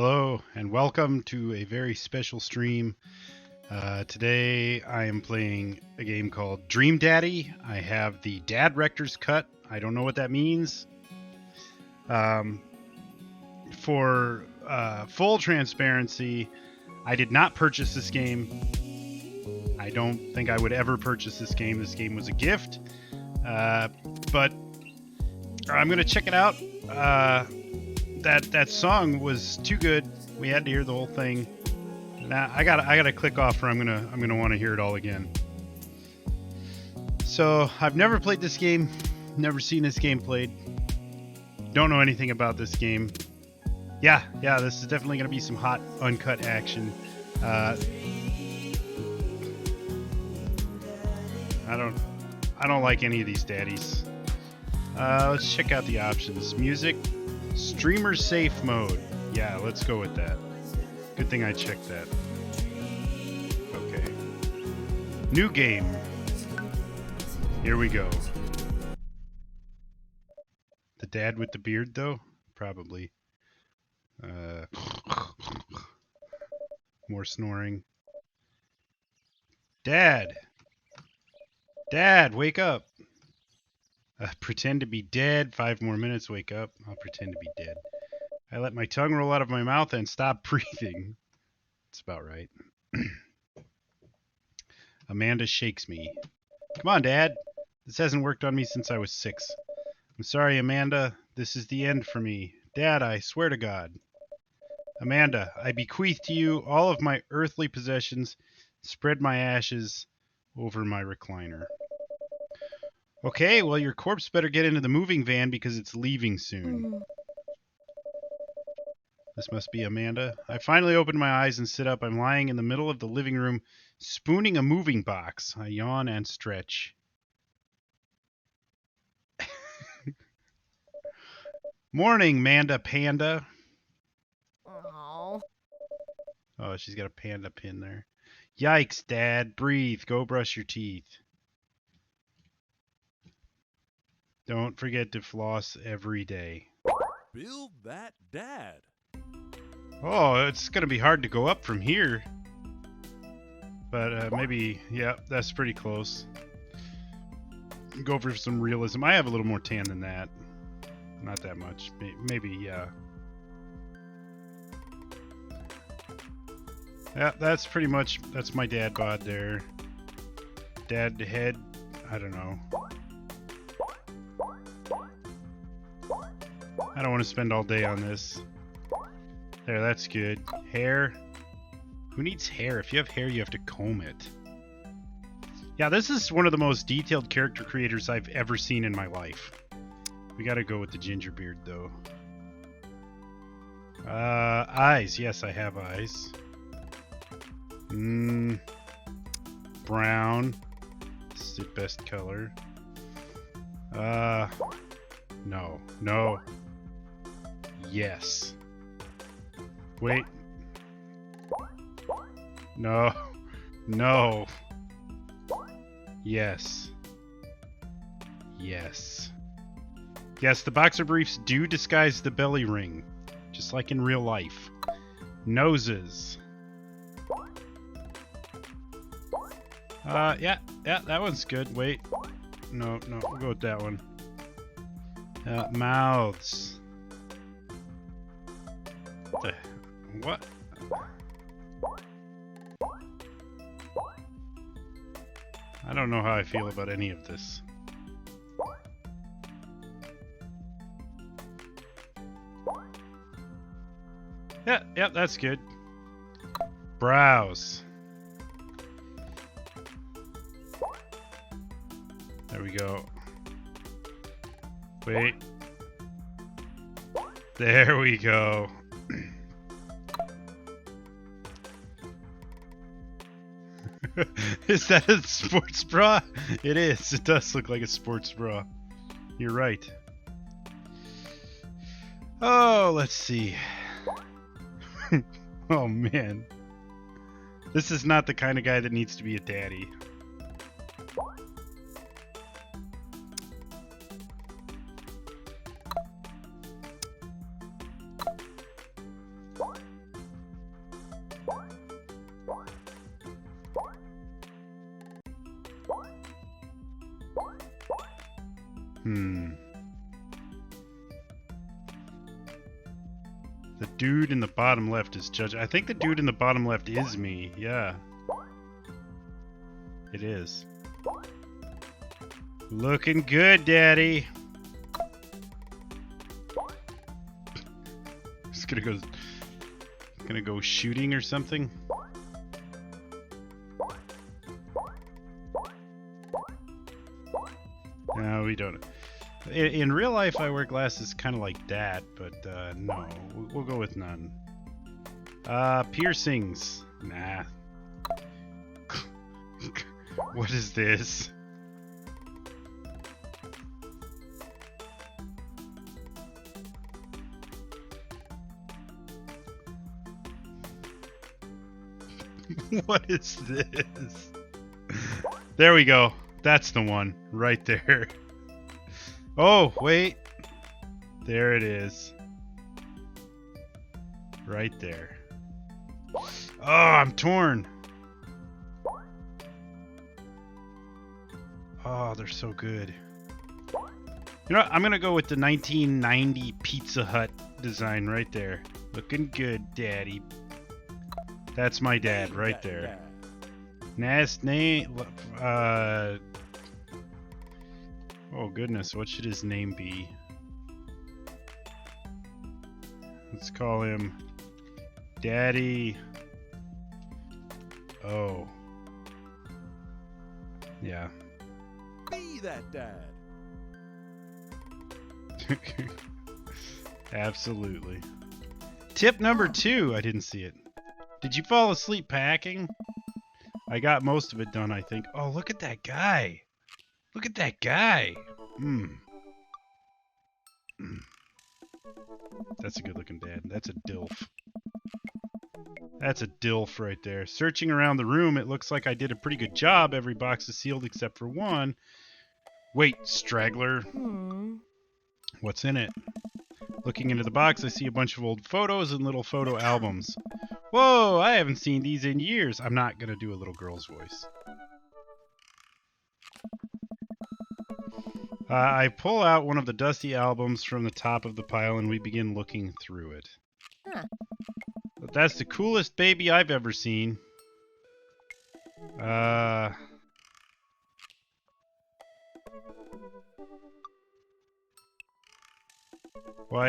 Hello and welcome to a very special stream. Today I am playing a game called Dream Daddy. I have the Dad Rector's Cut. I don't know what that means. For full transparency, I did not purchase this game. I don't think I would ever purchase this game. This game was a gift. But I'm going to check it out. That song was too good. We had to hear the whole thing. Now I gotta click off, or I'm gonna want to hear it all again. So I've never played this game, never seen this game played. Don't know anything about this game. Yeah, this is definitely gonna be some hot uncut action. I don't like any of these daddies. Let's check out the options. Music. Streamer safe mode. Yeah, let's go with that. Good thing I checked that. Okay. New game. Here we go. The dad with the beard, though? Probably. More snoring. Dad! Dad, wake up! Pretend to be dead. 5 more minutes, wake up. I'll pretend to be dead. I let my tongue roll out of my mouth and stop breathing. That's about right. Amanda shakes me. Come on, Dad. This hasn't worked on me since I was 6. I'm sorry, Amanda. This is the end for me. Dad, I swear to God. Amanda, I bequeath to you all of my earthly possessions. Spread my ashes over my recliner. Okay, well, your corpse better get into the moving van because it's leaving soon. This must be Amanda. I finally open my eyes and sit up. I'm lying in the middle of the living room, spooning a moving box. I yawn and stretch. Morning, Manda Panda. Oh. Oh, she's got a panda pin there. Yikes, Dad. Breathe. Go brush your teeth. Don't forget to floss every day. Build that dad. Oh, it's going to be hard to go up from here. But maybe, yeah, that's pretty close. Go for some realism. I have a little more tan than that. Not that much. Maybe, yeah. Yeah, that's pretty much, that's my dad bod there. Dad head, I don't know. I don't want to spend all day on this. There, that's good. Hair. Who needs hair? If you have hair, you have to comb it. Yeah, this is one of the most detailed character creators I've ever seen in my life. We gotta go with the ginger beard, though. Eyes. Yes, I have eyes. Brown. This is the best color. No. Yes. Wait. No. Yes. Yes, the boxer briefs do disguise the belly ring, just like in real life. Noses. Yeah, that one's good. Wait. No, we'll go with that one. Mouths. What? I don't know how I feel about any of this. Yeah, that's good. Brows. There we go. Wait. There we go. Is that a sports bra? It is. It does look like a sports bra. You're right. Oh, let's see. Oh, man. This is not the kind of guy that needs to be a daddy. The dude in the bottom left is Judge. I think the dude in the bottom left is me. Yeah. It is. Looking good, Daddy. Just gonna go shooting or something. No, we don't. In real life, I wear glasses kind of like that, but no, we'll go with none. Piercings. Nah. What is this? What is this? There we go. That's the one right there. Oh, wait. There it is. Right there. Oh, I'm torn. Oh, they're so good. You know what? I'm going to go with the 1990 Pizza Hut design right there. Looking good, Daddy. That's my dad right there. Last name. Oh goodness, what should his name be? Let's call him Daddy. Oh. Yeah. Be that dad. Absolutely. Tip number 2. I didn't see it. Did you fall asleep packing? I got most of it done, I think. Oh, look at that guy. Look at that guy. That's a good looking dad. That's a DILF. That's a DILF right there. Searching around the room, it looks like I did a pretty good job. Every box is sealed except for one. Wait, straggler. What's in it? Looking into the box, I see a bunch of old photos and little photo albums. Whoa, I haven't seen these in years. I'm not going to do a little girl's voice. I pull out one of the dusty albums from the top of the pile and we begin looking through it. Huh. But that's the coolest baby I've ever seen. Why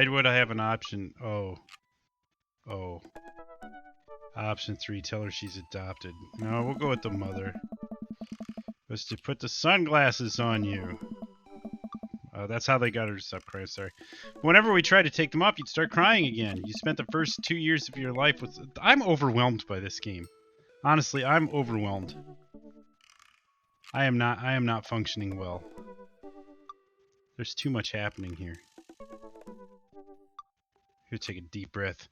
would I have an option? Oh. Option 3, tell her she's adopted. No, we'll go with the mother. Was to put the sunglasses on you. That's how they got her to stop crying, sorry. Whenever we tried to take them off, you'd start crying again. You spent the first 2 years of your life with... I'm overwhelmed by this game. Honestly, I'm overwhelmed. I am not functioning well. There's too much happening here. Here, take a deep breath.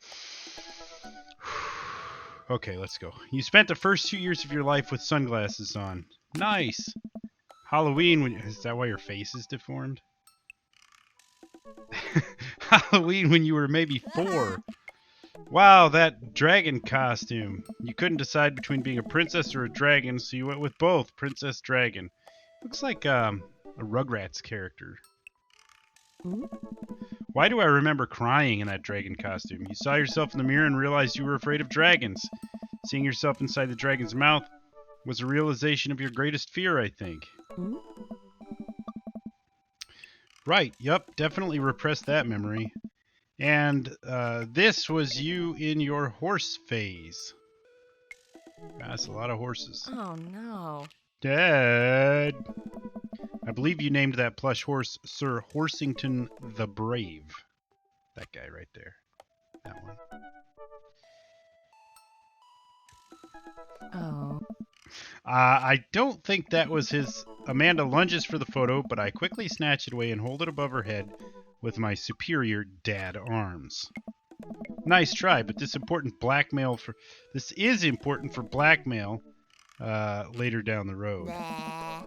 Okay, let's go. You spent the first 2 years of your life with sunglasses on. Nice. Halloween, is that why your face is deformed? Halloween when you were maybe 4. Wow, that dragon costume. You couldn't decide between being a princess or a dragon, so you went with both. Princess Dragon. Looks like a Rugrats character. Why do I remember crying in that dragon costume? You saw yourself in the mirror and realized you were afraid of dragons. Seeing yourself inside the dragon's mouth was a realization of your greatest fear, I think. Right, yep, definitely repressed that memory. And this was you in your horse phase. That's a lot of horses. Oh no. Dad! I believe you named that plush horse Sir Horsington the Brave. That guy right there. That one. Oh. I don't think that was his... Amanda lunges for the photo, but I quickly snatch it away and hold it above her head with my superior dad arms. Nice try, but this is important for blackmail later down the road. Nah.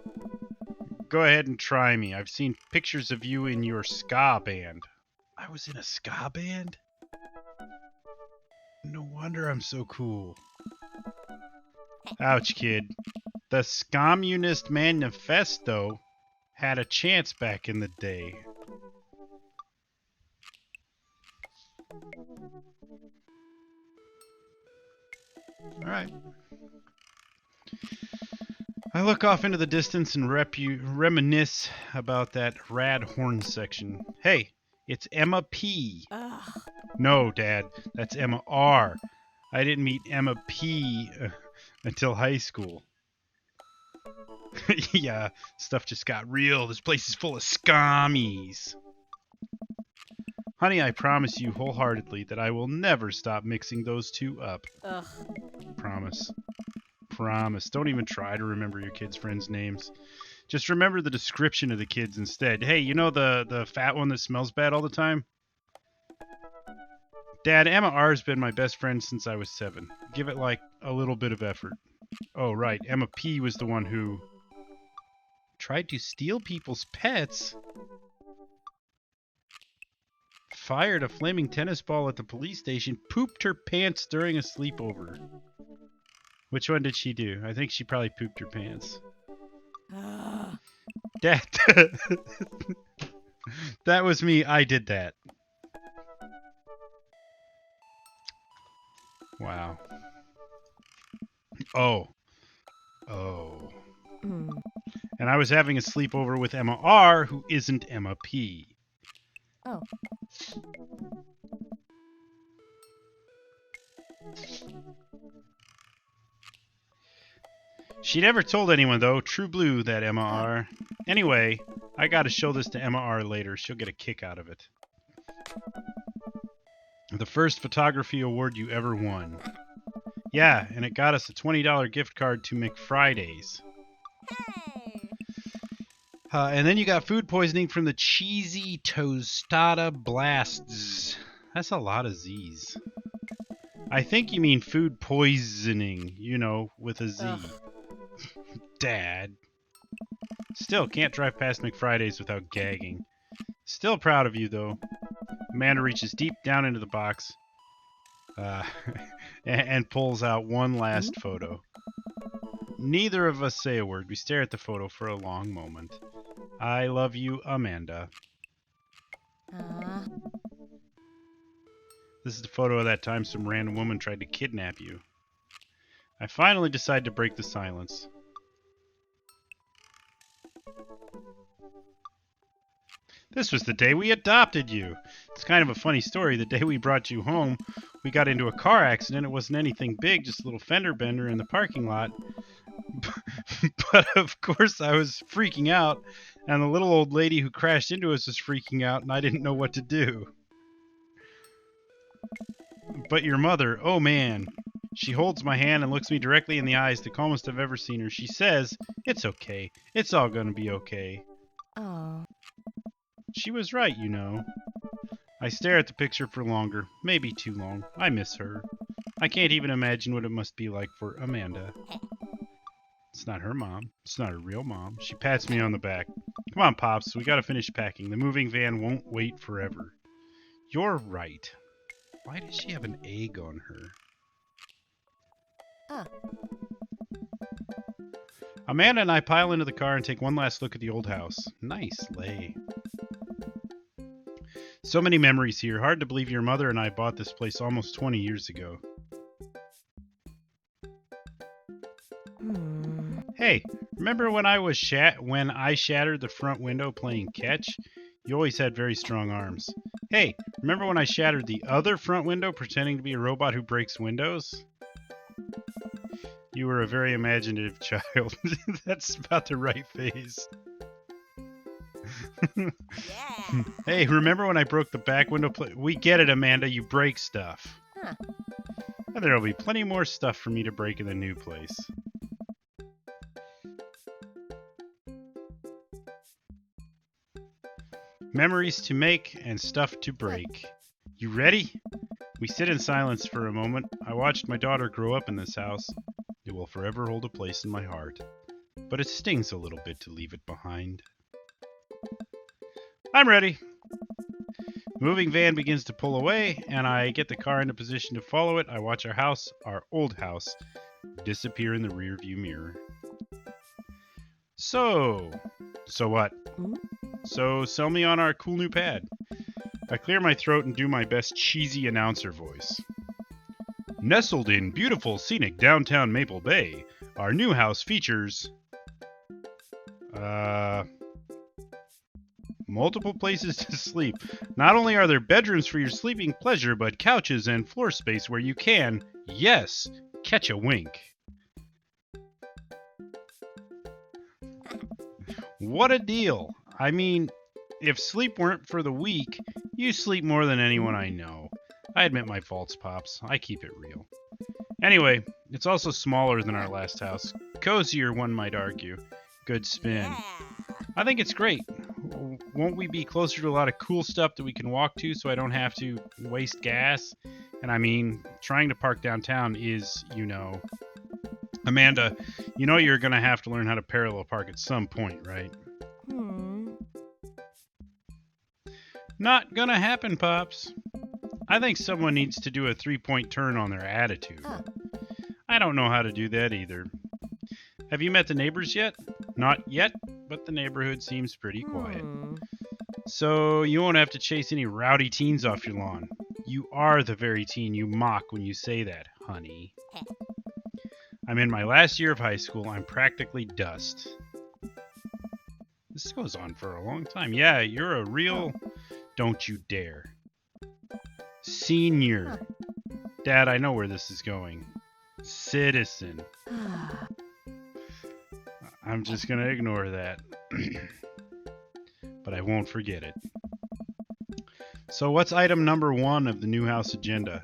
Go ahead and try me. I've seen pictures of you in your ska band. I was in a ska band? No wonder I'm so cool. Ouch, kid. The Scommunist Manifesto had a chance back in the day. Alright. I look off into the distance and reminisce about that rad horn section. Hey, it's Emma P. Ugh. No, Dad, that's Emma R. I didn't meet Emma P. Until high school. Yeah, stuff just got real. This place is full of scummies. Honey, I promise you wholeheartedly that I will never stop mixing those two up. Ugh. Promise. Promise. Don't even try to remember your kids' friends' names. Just remember the description of the kids instead. Hey, you know the fat one that smells bad all the time? Dad, Emma R's been my best friend since I was 7. Give it like a little bit of effort. Oh, right. Emma P was the one who tried to steal people's pets. Fired a flaming tennis ball at the police station. Pooped her pants during a sleepover. Which one did she do? I think she probably pooped her pants. Ugh. Dad, that was me. I did that. Wow. Oh. Hmm. And I was having a sleepover with Emma R, who isn't Emma P. Oh. She never told anyone, though. True blue, that Emma R. Anyway, I gotta show this to Emma R later. She'll get a kick out of it. The first photography award you ever won. Yeah, and it got us a $20 gift card to McFridays. Hey. And then you got food poisoning from the cheesy tostada blasts. That's a lot of Z's. I think you mean food poisoning, you know, with a Z. Ugh. Dad. Still can't drive past McFridays without gagging. Still proud of you, though. Amanda reaches deep down into the box and pulls out one last photo. Neither of us say a word. We stare at the photo for a long moment. I love you, Amanda. This is the photo of that time some random woman tried to kidnap you. I finally decide to break the silence. This was the day we adopted you. It's kind of a funny story. The day we brought you home, we got into a car accident. It wasn't anything big, just a little fender bender in the parking lot. But of course I was freaking out, and the little old lady who crashed into us was freaking out, and I didn't know what to do. But your mother, oh man. She holds my hand and looks me directly in the eyes, the calmest I've ever seen her. She says, "It's okay. It's all gonna be okay." Oh. She was right, you know. I stare at the picture for longer, maybe too long. I miss her. I can't even imagine what it must be like for Amanda. It's not her mom. It's not her real mom. She pats me on the back. Come on, Pops, we gotta finish packing. The moving van won't wait forever. You're right. Why does she have an egg on her? Amanda and I pile into the car and take one last look at the old house. Nice lay. So many memories here. Hard to believe your mother and I bought this place almost 20 years ago. Hey, remember when I shattered the front window playing catch? You always had very strong arms. Hey, remember when I shattered the other front window pretending to be a robot who breaks windows? You were a very imaginative child. That's about the right phase. Yeah. Hey, remember when I broke the back window? We get it, Amanda. You break stuff. Huh. And there'll be plenty more stuff for me to break in the new place. Memories to make and stuff to break. You ready? We sit in silence for a moment. I watched my daughter grow up in this house. It will forever hold a place in my heart. But it stings a little bit to leave it behind. I'm ready. The moving van begins to pull away, and I get the car into position to follow it. I watch our house, our old house, disappear in the rearview mirror. So what? Hmm? So sell me on our cool new pad. I clear my throat and do my best cheesy announcer voice. Nestled in beautiful scenic downtown Maple Bay, our new house features multiple places to sleep. Not only are there bedrooms for your sleeping pleasure, but couches and floor space where you can, yes, catch a wink. What a deal. I mean, if sleep weren't for the weak, you sleep more than anyone I know. I admit my faults, Pops. I keep it real. Anyway, it's also smaller than our last house. Cozier, one might argue. Good spin. Yeah. I think it's great. Won't we be closer to a lot of cool stuff that we can walk to so I don't have to waste gas? And I mean, trying to park downtown is, Amanda, you know you're going to have to learn how to parallel park at some point, right? Not gonna happen, Pops. I think someone needs to do a 3-point turn on their attitude. Huh. I don't know how to do that either. Have you met the neighbors yet? Not yet, but the neighborhood seems pretty quiet. So you won't have to chase any rowdy teens off your lawn. You are the very teen you mock when you say that, honey. I'm in my last year of high school. I'm practically dust. This goes on for a long time. Yeah, you're a real... Don't you dare. Senior. Dad, I know where this is going. Citizen. I'm just gonna ignore that. But I won't forget it. So what's item number 1 of the new house agenda?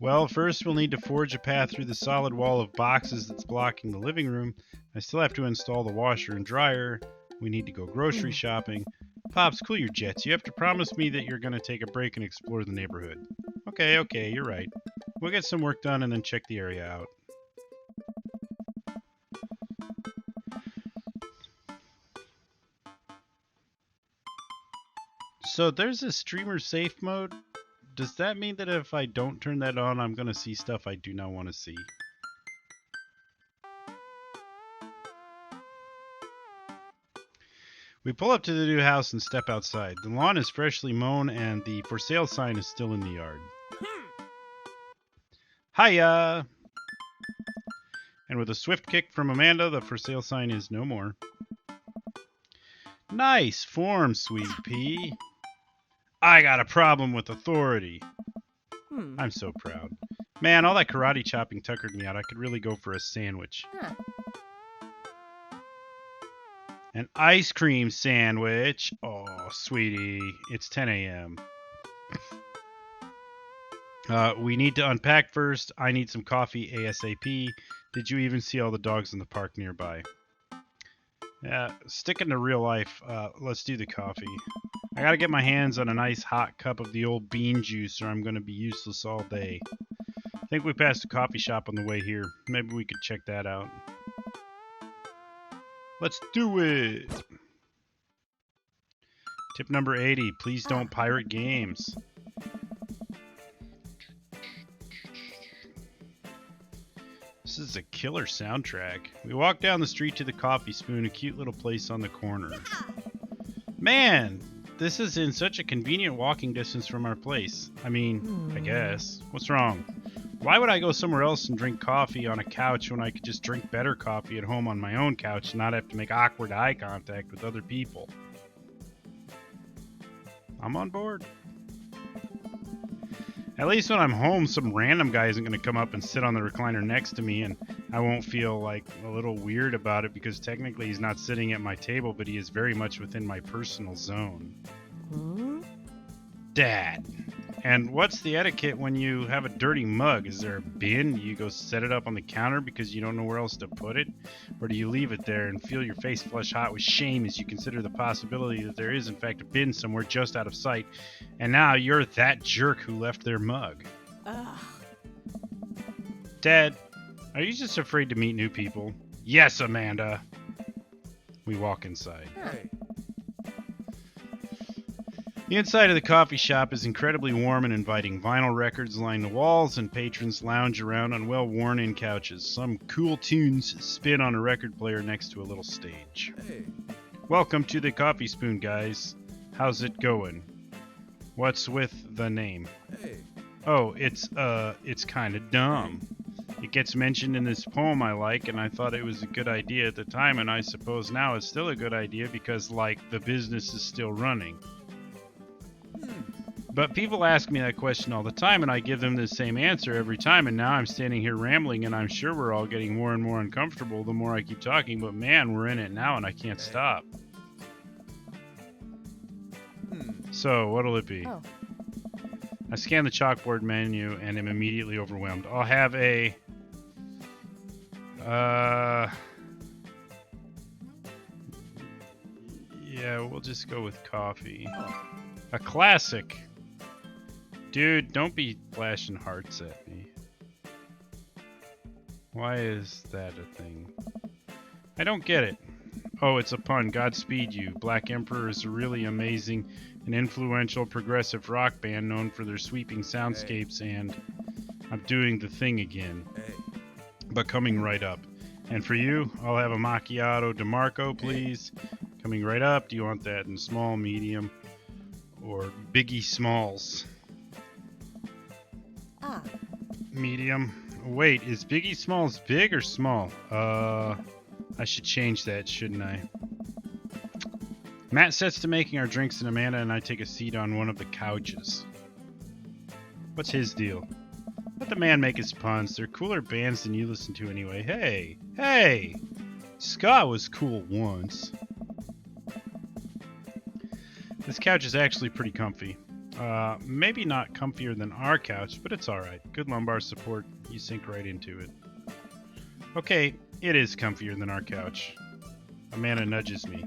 Well, first we'll need to forge a path through the solid wall of boxes that's blocking the living room. I still have to install the washer and dryer. We need to go grocery shopping. Pops, cool your jets. You have to promise me that you're going to take a break and explore the neighborhood. Okay, you're right. We'll get some work done and then check the area out. So there's a streamer safe mode. Does that mean that if I don't turn that on, I'm going to see stuff I do not want to see? We pull up to the new house and step outside. The lawn is freshly mown and the for sale sign is still in the yard. Hiya! And with a swift kick from Amanda, the for sale sign is no more. Nice form, sweet pea. I got a problem with authority. I'm so proud. Man, all that karate chopping tuckered me out. I could really go for a sandwich. Huh. An ice cream sandwich. Oh, sweetie. It's 10 a.m. We need to unpack first. I need some coffee ASAP. Did you even see all the dogs in the park nearby? Yeah, sticking to real life, let's do the coffee. I gotta get my hands on a nice hot cup of the old bean juice or I'm gonna be useless all day. I think we passed a coffee shop on the way here. Maybe we could check that out. Let's do it! Tip number 80, please don't pirate games. This is a killer soundtrack. We walk down the street to the Coffee Spoon, a cute little place on the corner. Man, this is in such a convenient walking distance from our place. I mean, I guess. What's wrong? Why would I go somewhere else and drink coffee on a couch when I could just drink better coffee at home on my own couch and not have to make awkward eye contact with other people? I'm on board. At least when I'm home, some random guy isn't going to come up and sit on the recliner next to me, and I won't feel like a little weird about it because technically he's not sitting at my table, but he is very much within my personal zone. Dad. And what's the etiquette when you have a dirty mug? Is there a bin? Do you go set it up on the counter because you don't know where else to put it? Or do you leave it there and feel your face flush hot with shame as you consider the possibility that there is in fact a bin somewhere just out of sight, and now you're that jerk who left their mug? Ugh. Dad, are you just afraid to meet new people? Yes, Amanda. We walk inside. Hey, The inside of the coffee shop is incredibly warm and inviting. Vinyl records line the walls, and patrons lounge around on well-worn-in couches. Some cool tunes spin on a record player next to a little stage. hey, Welcome to the Coffee Spoon, guys. How's it going? What's with the name? Hey. Oh, it's kinda dumb. It gets mentioned in this poem I like, and I thought it was a good idea at the time, and I suppose now it's still a good idea because, like, the business is still running. But people ask me that question all the time, and I give them the same answer every time, and now I'm standing here rambling, and I'm sure we're all getting more and more uncomfortable the more I keep talking, but man, we're in it now, and I can't stop. So, what'll it be? Oh. I scan the chalkboard menu and am immediately overwhelmed. I'll have a... Yeah, we'll just go with coffee. A classic. Dude, don't be flashing hearts at me. Why is that a thing? I don't get it. Oh, it's a pun. Godspeed you. Black Emperor is a really amazing and influential progressive rock band known for their sweeping soundscapes, and I'm doing the thing again. Hey. But coming right up. And for you, I'll have a macchiato DeMarco, please. Coming right up. Do you want that in small, medium, or Biggie Smalls? Ah. Medium. Wait, is Biggie Smalls big or small? I should change that, shouldn't I? Matt sets to making our drinks, and Amanda and I take a seat on one of the couches. What's his deal? Let the man make his puns. They're cooler bands than you listen to anyway. Hey! Ska was cool once. This couch is actually pretty comfy. Maybe not comfier than our couch, but it's alright. Good lumbar support. You sink right into it. Okay, it is comfier than our couch. Amanda nudges me.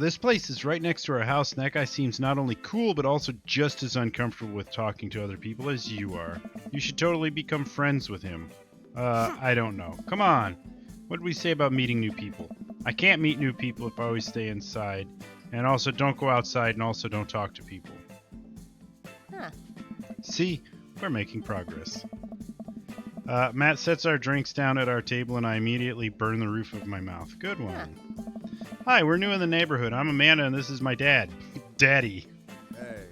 This place is right next to our house, and that guy seems not only cool, but also just as uncomfortable with talking to other people as you are. You should totally become friends with him. I don't know. Come on. What did we say about meeting new people? I can't meet new people if I always stay inside. And also, don't go outside, and also don't talk to people. Huh. See? We're making progress. Matt sets our drinks down at our table, and I immediately burn the roof of my mouth. Good one. Hi, we're new in the neighborhood. I'm Amanda, and this is my dad. Daddy. Hey.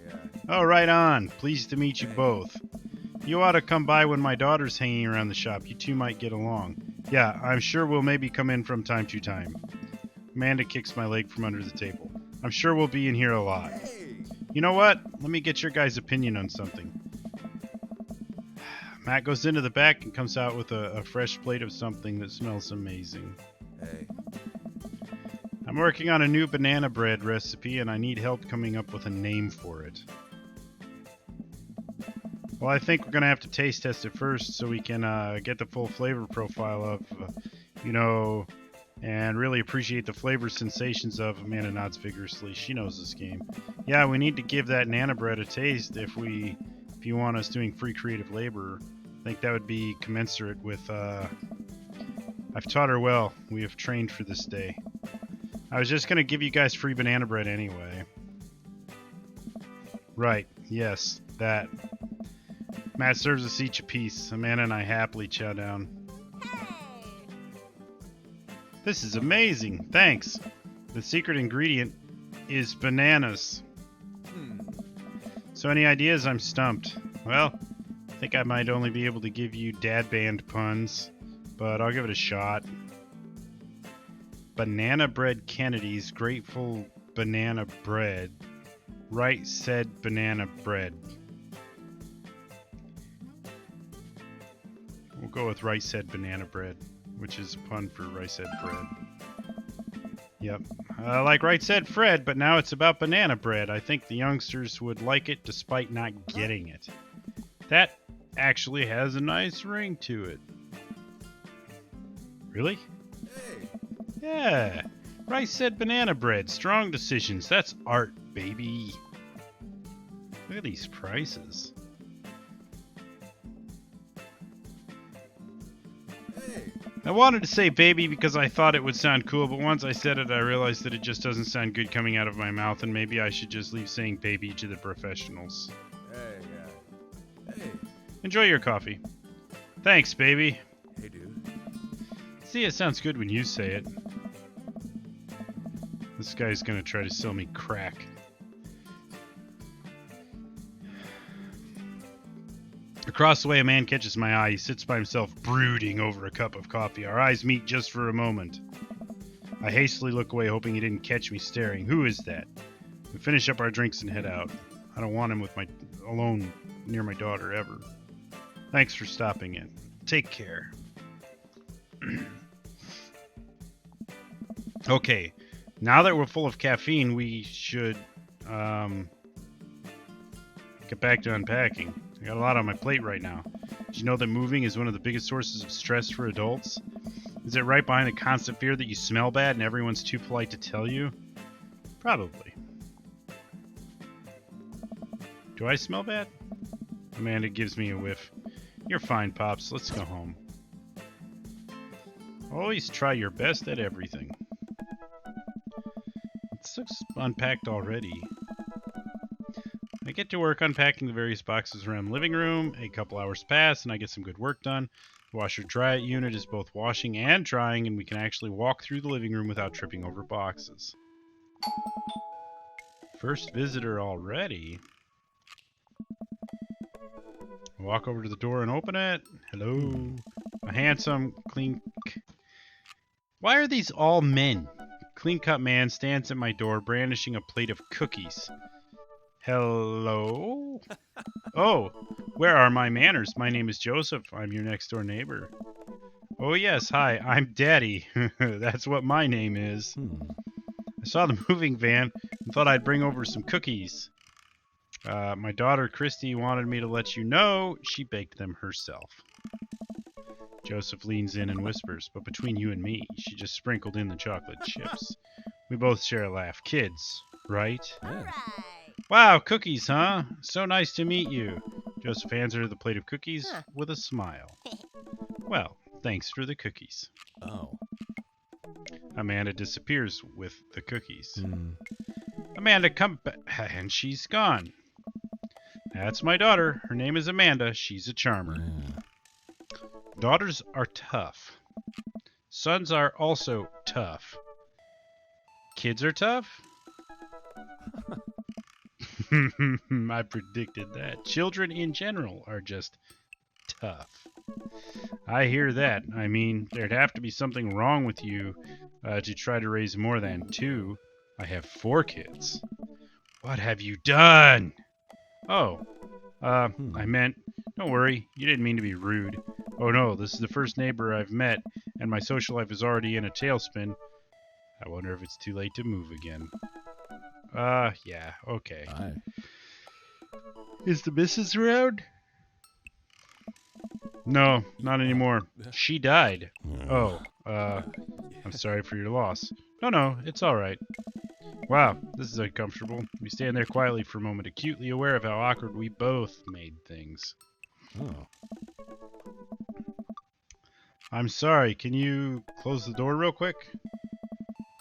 Oh, right on. Pleased to meet you both. You ought to come by when my daughter's hanging around the shop. You two might get along. Yeah, I'm sure we'll maybe come in from time to time. Amanda kicks my leg from under the table. I'm sure we'll be in here a lot. Hey. You know what? Let me get your guys' opinion on something. Matt goes into the back and comes out with a fresh plate of something that smells amazing. Hey. I'm working on a new banana bread recipe, and I need help coming up with a name for it. Well, I think we're going to have to taste test it first so we can get the full flavor profile of, and really appreciate the flavor sensations of. Amanda nods vigorously. She knows this game. Yeah, we need to give that Nana bread a taste if you want us doing free creative labor. I think that would be commensurate with, I've taught her well. We have trained for this day. I was just going to give you guys free banana bread anyway. Right, yes, that. Matt serves us each a piece. Amanda and I happily chow down. Hey. This is amazing, thanks. The secret ingredient is bananas. So any ideas? I'm stumped. Well, I think I might only be able to give you dad band puns, but I'll give it a shot. Banana Bread Kennedy's Grateful Banana Bread. Right said banana bread. We'll go with Right Said Banana Bread, which is a pun for Right Said Bread. Yep. Like Right Said Fred, but now it's about banana bread. I think the youngsters would like it despite not getting it. That actually has a nice ring to it. Really? Hey. Yeah. Right Said Banana Bread. Strong decisions. That's art, baby. Look at these prices. Hey. I wanted to say baby because I thought it would sound cool, but once I said it, I realized that it just doesn't sound good coming out of my mouth, and maybe I should just leave saying baby to the professionals. Hey. Enjoy your coffee. Thanks, baby. Hey, dude. See, it sounds good when you say it. This guy's gonna try to sell me crack. Across the way, a man catches my eye. He sits by himself, brooding over a cup of coffee. Our eyes meet just for a moment. I hastily look away, hoping he didn't catch me staring. Who is that? We finish up our drinks and head out. I don't want him alone near my daughter ever. Thanks for stopping in. Take care. Okay, now that we're full of caffeine, we should get back to unpacking. I got a lot on my plate right now. Did you know that moving is one of the biggest sources of stress for adults? Is it right behind the constant fear that you smell bad and everyone's too polite to tell you? Probably. Do I smell bad? Amanda gives me a whiff. You're fine, Pops. Let's go home. Always try your best at everything. This looks unpacked already. I get to work unpacking the various boxes around the living room. A couple hours pass, and I get some good work done. The washer-dryer unit is both washing and drying, and we can actually walk through the living room without tripping over boxes. First visitor already. I walk over to the door and open it. Hello. A handsome, clean... Why are these all men? Clean-cut man stands at my door brandishing a plate of cookies. Hello? Oh, where are my manners? My name is Joseph. I'm your next-door neighbor. Oh, yes. Hi, I'm Daddy. That's what my name is. I saw the moving van and thought I'd bring over some cookies. My daughter, Christy, wanted me to let you know she baked them herself. Joseph leans in and whispers, but between you and me, she just sprinkled in the chocolate chips. We both share a laugh. Kids, right? All right. Wow, cookies, huh? So nice to meet you. Joseph hands her the plate of cookies Huh. with a smile. Well, thanks for the cookies. Oh. Amanda disappears with the cookies. Amanda, come back. And she's gone. That's my daughter. Her name is Amanda. She's a charmer. Daughters are tough. Sons are also tough. Kids are tough? I predicted that. Children in general are just tough. I hear that. I mean, there'd have to be something wrong with you to try to raise more than 2. I have 4 kids. What have you done? Oh, I meant, don't worry, you didn't mean to be rude. Oh no, this is the first neighbor I've met, and my social life is already in a tailspin. I wonder if it's too late to move again. Yeah, okay. Aye. Is the missus around? No, not anymore. She died. Oh, I'm sorry for your loss. No, it's alright. Wow, this is uncomfortable. We stand there quietly for a moment, acutely aware of how awkward we both made things. Oh. I'm sorry, can you close the door real quick?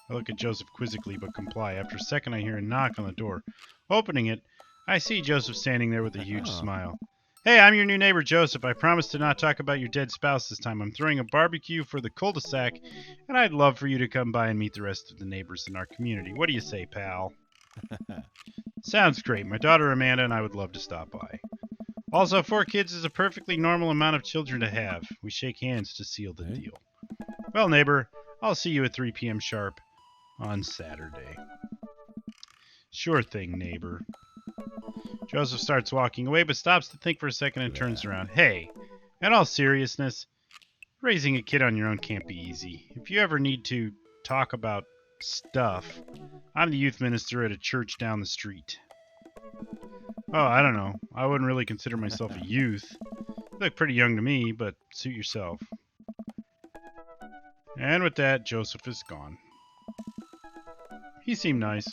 I look at Joseph quizzically but comply. After a second, I hear a knock on the door. Opening it, I see Joseph standing there with a huge smile. Hey, I'm your new neighbor, Joseph. I promise to not talk about your dead spouse this time. I'm throwing a barbecue for the cul-de-sac, and I'd love for you to come by and meet the rest of the neighbors in our community. What do you say, pal? Sounds great. My daughter Amanda and I would love to stop by. Also, 4 kids is a perfectly normal amount of children to have. We shake hands to seal the deal. Well, neighbor, I'll see you at 3 p.m. sharp on Saturday. Sure thing, neighbor. Joseph starts walking away, but stops to think for a second and turns around. Hey, in all seriousness, raising a kid on your own can't be easy. If you ever need to talk about stuff, I'm the youth minister at a church down the street. Oh, I don't know. I wouldn't really consider myself a youth. You look pretty young to me, but suit yourself. And with that, Joseph is gone. He seemed nice.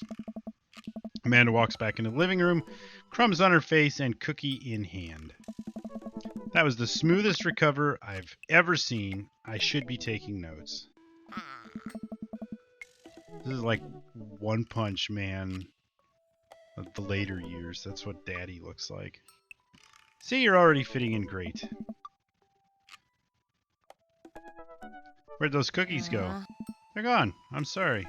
Amanda walks back into the living room, crumbs on her face and cookie in hand. That was the smoothest recover I've ever seen. I should be taking notes. This is like One Punch Man of the later years. That's what Daddy looks like. See, you're already fitting in great. Where'd those cookies go? They're gone. I'm sorry.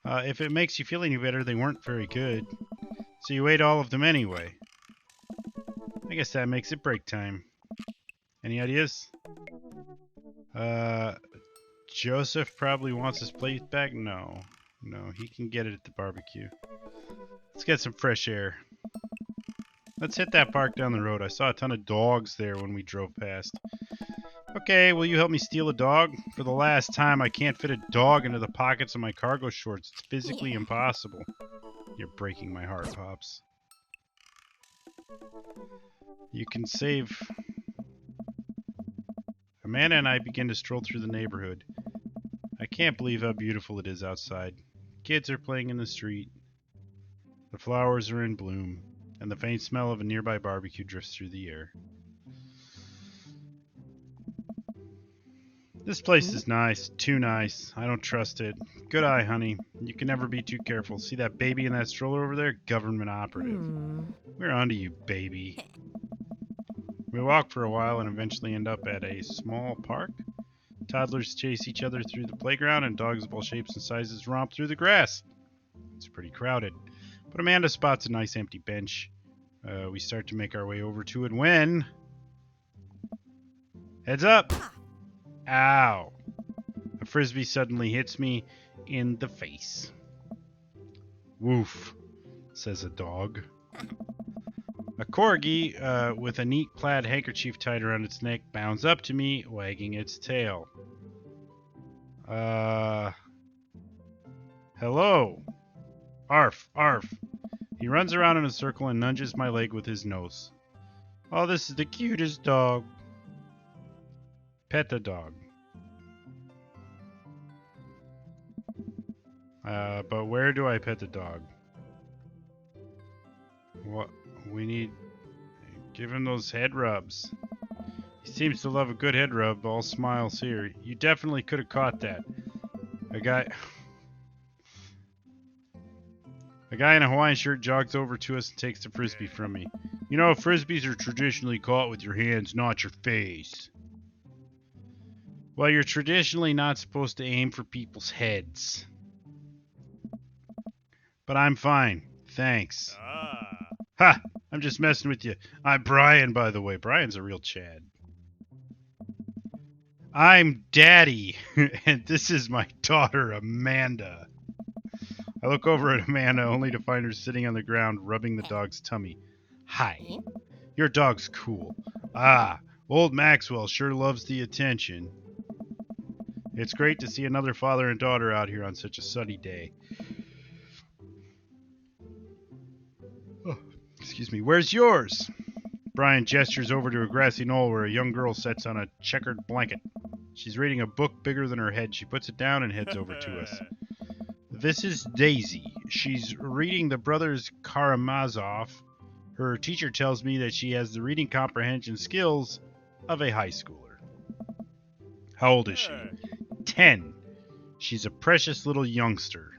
If it makes you feel any better, they weren't very good. So you ate all of them anyway. I guess that makes it break time. Any ideas? Joseph probably wants his plate back? No. No, he can get it at the barbecue. Let's get some fresh air. Let's hit that park down the road. I saw a ton of dogs there when we drove past. Okay, will you help me steal a dog? For the last time, I can't fit a dog into the pockets of my cargo shorts. It's physically impossible. You're breaking my heart, Pops. You can save... Amanda and I begin to stroll through the neighborhood. I can't believe how beautiful it is outside. Kids are playing in the street. The flowers are in bloom, and the faint smell of a nearby barbecue drifts through the air. This place is nice. Too nice. I don't trust it. Good eye, honey. You can never be too careful. See that baby in that stroller over there? Government operative. We're onto you, baby. We walk for a while and eventually end up at a small park. Toddlers chase each other through the playground, and dogs of all shapes and sizes romp through the grass. It's pretty crowded, but Amanda spots a nice empty bench. We start to make our way over to it when... Heads up! Ow! A frisbee suddenly hits me in the face. Woof, says a dog. A corgi with a neat plaid handkerchief tied around its neck bounds up to me, wagging its tail. Hello. Arf, arf. He runs around in a circle and nudges my leg with his nose. Oh, this is the cutest dog. Pet the dog. But where do I pet the dog? What? We need... Give him those head rubs. He seems to love a good head rub. All smiles here. You definitely could have caught that. A guy in a Hawaiian shirt jogs over to us and takes the frisbee from me. You know, frisbees are traditionally caught with your hands, not your face. Well, you're traditionally not supposed to aim for people's heads. But I'm fine. Thanks. Ha! I'm just messing with you. I'm Brian, by the way. Brian's a real Chad. I'm Daddy, and this is my daughter, Amanda. I look over at Amanda only to find her sitting on the ground rubbing the dog's tummy. Hi. Your dog's cool. Ah, old Maxwell sure loves the attention. It's great to see another father and daughter out here on such a sunny day. Oh, excuse me. Where's yours? Brian gestures over to a grassy knoll where a young girl sits on a checkered blanket. She's reading a book bigger than her head. She puts it down and heads over to us. This is Daisy. She's reading the Brothers Karamazov. Her teacher tells me that she has the reading comprehension skills of a high schooler. How old is she? 10. She's a precious little youngster.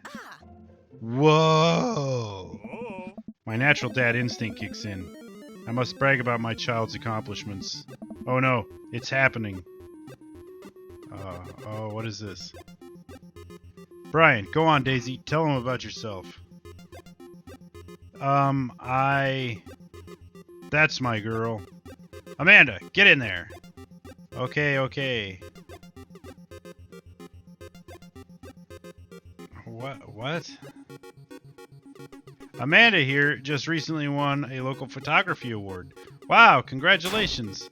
Whoa! My natural dad instinct kicks in. I must brag about my child's accomplishments. Oh no, it's happening. Oh, what is this? Brian, go on, Daisy. Tell him about yourself. That's my girl. Amanda, get in there. Okay. What? Amanda here just recently won a local photography award. Wow, congratulations.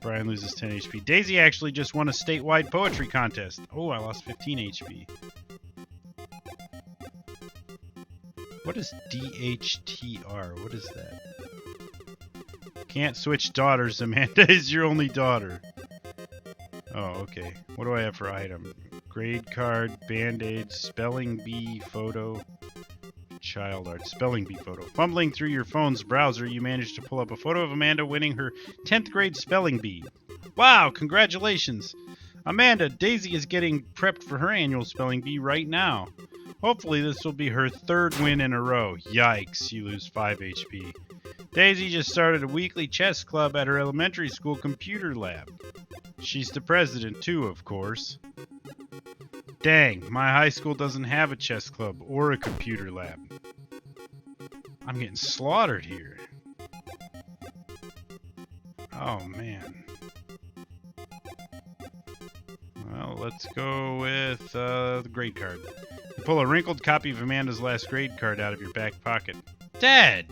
Brian loses 10 HP. Daisy actually just won a statewide poetry contest. Oh, I lost 15 HP. What is DHTR? What is that? Can't switch daughters. Amanda is your only daughter. Oh, okay. What do I have for item? Grade card, band-aid, spelling bee photo, child art, spelling bee photo. Fumbling through your phone's browser, you managed to pull up a photo of Amanda winning her 10th grade spelling bee. Wow, congratulations! Amanda, Daisy is getting prepped for her annual spelling bee right now. Hopefully this will be her 3rd win in a row. Yikes, you lose 5 HP. Daisy just started a weekly chess club at her elementary school computer lab. She's the president, too, of course. Dang, my high school doesn't have a chess club or a computer lab. I'm getting slaughtered here. Oh, man. Well, let's go with the grade card. You pull a wrinkled copy of Amanda's last grade card out of your back pocket. Dad!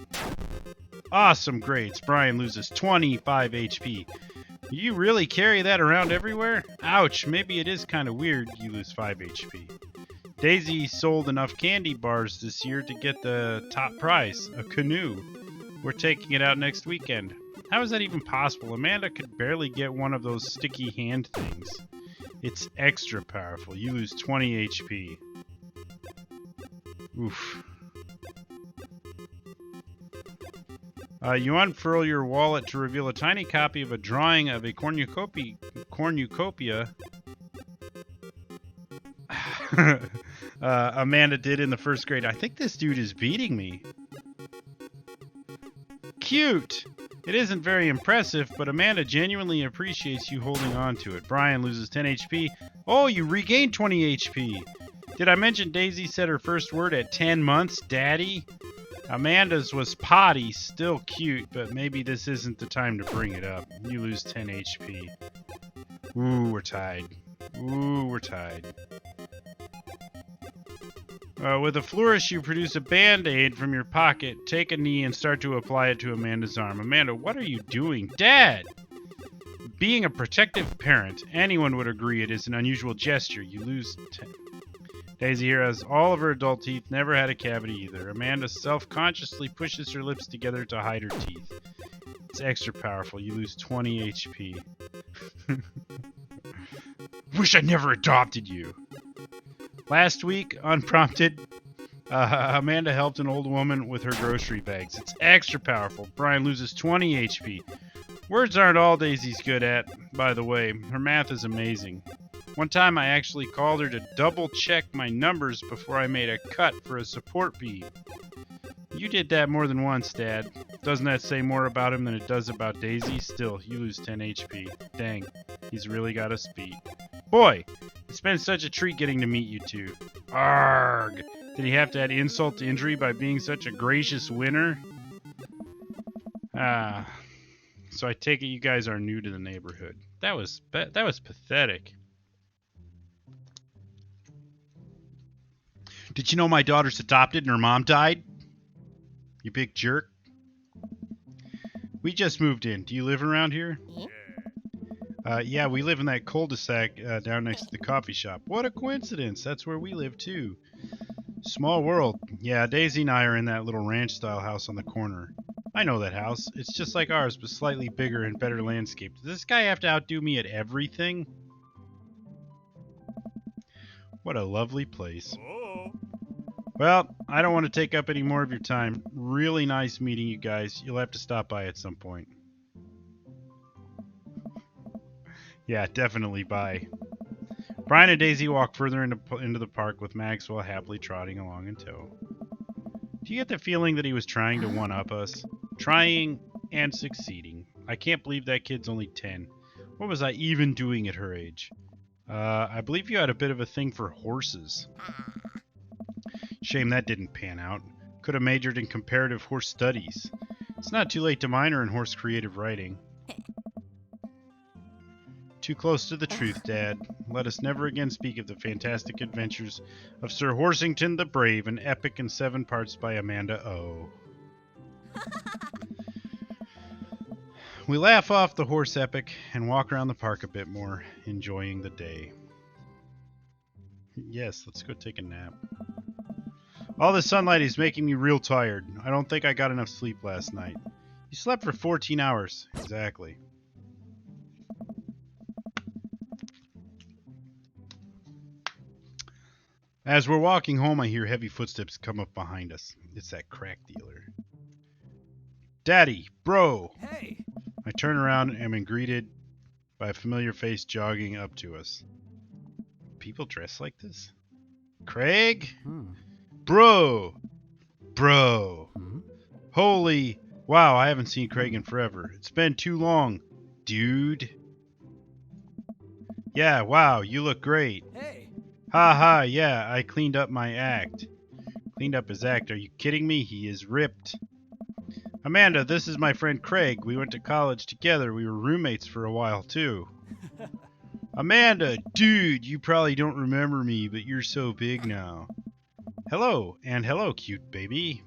Awesome grades. Brian loses 25 HP. You really carry that around everywhere? Ouch, maybe it is kind of weird you lose 5 HP. Daisy sold enough candy bars this year to get the top prize, a canoe. We're taking it out next weekend. How is that even possible? Amanda could barely get one of those sticky hand things. It's extra powerful. You lose 20 HP. Oof. You unfurl your wallet to reveal a tiny copy of a drawing of a cornucopia Amanda did in the first grade. I think this dude is beating me. Cute! It isn't very impressive, but Amanda genuinely appreciates you holding on to it. Brian loses 10 HP. Oh, you regained 20 HP! Did I mention Daisy said her first word at 10 months? Daddy? Amanda's was potty, still cute, but maybe this isn't the time to bring it up. You lose 10 HP. Ooh, we're tied. Ooh, we're tied. With a flourish, you produce a Band-Aid from your pocket, take a knee, and start to apply it to Amanda's arm. Amanda, what are you doing? Dad! Being a protective parent, anyone would agree it is an unusual gesture. You lose 10. Daisy here has all of her adult teeth, never had a cavity either. Amanda self-consciously pushes her lips together to hide her teeth. It's extra powerful. You lose 20 HP. Wish I never adopted you. Last week, unprompted, Amanda helped an old woman with her grocery bags. It's extra powerful. Brian loses 20 HP. Words aren't all Daisy's good at, by the way. Her math is amazing. One time I actually called her to double check my numbers before I made a cut for a support bead. You did that more than once, Dad. Doesn't that say more about him than it does about Daisy? Still, you lose 10 HP. Dang, he's really got us beat. Boy, it's been such a treat getting to meet you two. Arrgh! Did he have to add insult to injury by being such a gracious winner? So I take it you guys are new to the neighborhood. That was pathetic. Did you know my daughter's adopted and her mom died? You big jerk. We just moved in. Do you live around here? Yeah, we live in that cul-de-sac down next to the coffee shop. What a coincidence. That's where we live, too. Small world. Yeah, Daisy and I are in that little ranch-style house on the corner. I know that house. It's just like ours, but slightly bigger and better landscaped. Does this guy have to outdo me at everything? What a lovely place. Well, I don't want to take up any more of your time. Really nice meeting you guys. You'll have to stop by at some point. Yeah, definitely bye. Brian and Daisy walk further into the park with Maxwell happily trotting along in tow. Do you get the feeling that he was trying to one-up us? Trying and succeeding. I can't believe that kid's only 10. What was I even doing at her age? I believe you had a bit of a thing for horses. Shame that didn't pan out. Could have majored in comparative horse studies. It's not too late to minor in horse creative writing. Too close to the truth, Dad. Let us never again speak of the fantastic adventures of Sir Horsington the Brave, an epic in 7 parts by Amanda O. We laugh off the horse epic and walk around the park a bit more, enjoying the day. Yes, let's go take a nap. All this sunlight is making me real tired. I don't think I got enough sleep last night. You slept for 14 hours. Exactly. As we're walking home, I hear heavy footsteps come up behind us. It's that crack dealer. Daddy, bro! Hey! I turn around and am greeted by a familiar face jogging up to us. People dress like this? Craig? Bro! Bro! Holy Wow, I haven't seen Craig in forever. It's been too long, dude. Yeah, wow, you look great. Hey. Ha ha, yeah, I cleaned up my act. Cleaned up his act. Are you kidding me? He is ripped. Amanda, this is my friend Craig. We went to college together. We were roommates for a while, too. Amanda, dude, you probably don't remember me, but you're so big now. Hello, and hello, cute baby.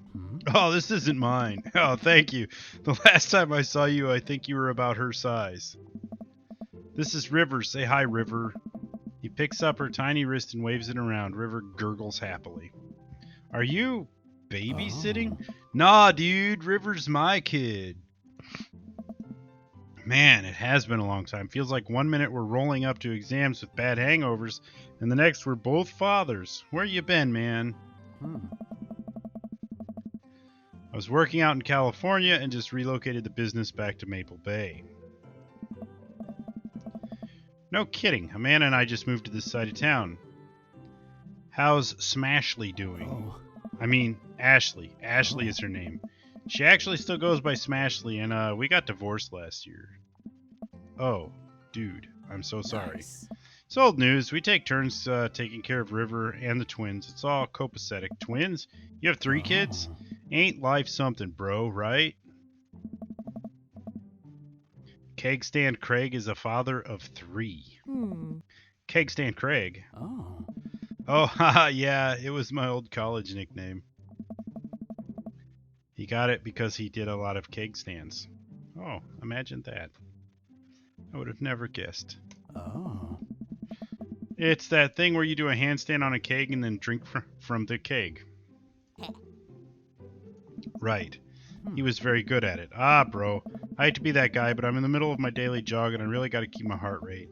Oh, this isn't mine. Oh, thank you. The last time I saw you, I think you were about her size. This is River. Say hi, River. He picks up her tiny wrist and waves it around. River gurgles happily. Are you babysitting? Nah, dude. River's my kid. Man, it has been a long time. Feels like 1 minute we're rolling up to exams with bad hangovers, and the next we're both fathers. Where you been, man? I was working out in California and just relocated the business back to Maple Bay. No kidding. Amanda and I just moved to this side of town. How's Smashly doing? I mean, Ashley. Ashley is her name. She actually still goes by Smashly, and we got divorced last year. Oh, dude, I'm so sorry. Nice. It's old news. We take turns taking care of River and the twins. It's all copacetic. Twins? You have 3 kids? Ain't life something, bro, right? Keg Stand Craig is a father of 3. Keg Stand Craig? Oh, haha, yeah, it was my old college nickname. He got it because he did a lot of keg stands. Oh, imagine that. I would have never guessed. It's that thing where you do a handstand on a keg and then drink from the keg. Right. He was very good at it. Ah, bro. I hate to be that guy, but I'm in the middle of my daily jog and I really got to keep my heart rate.